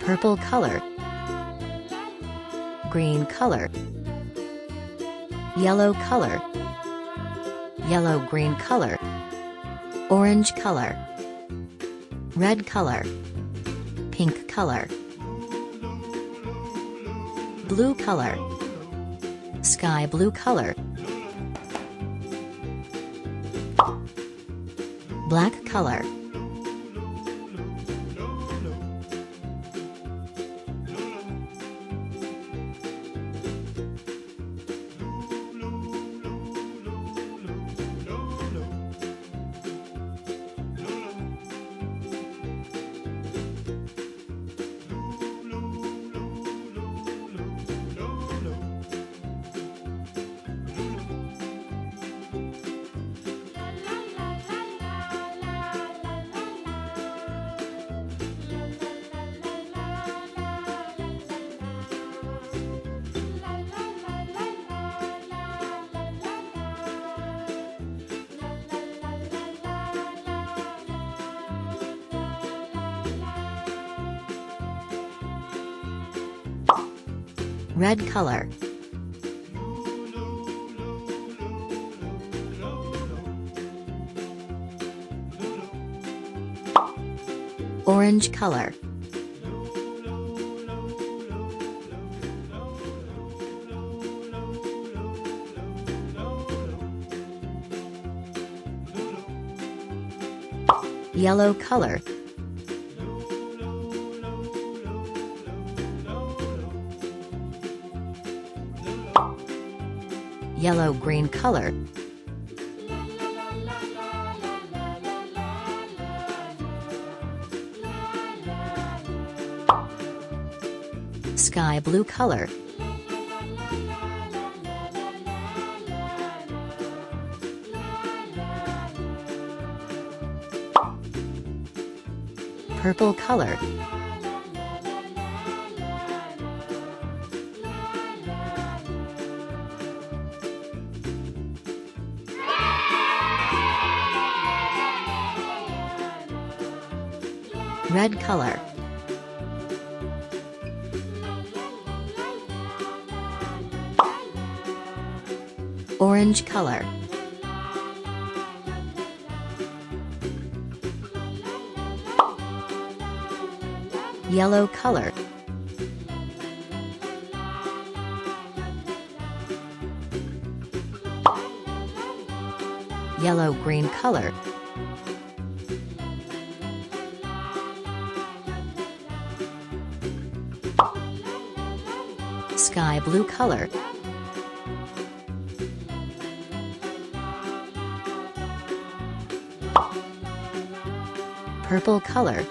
purple color, green color, yellow color, yellow-green color, orange color, red color, pink color, blue color, sky blue color, black color, red color, orange color, yellow color, yellow-green color, sky blue color, purple color, red color, orange color, yellow color, yellow-green color, sky blue color, purple color,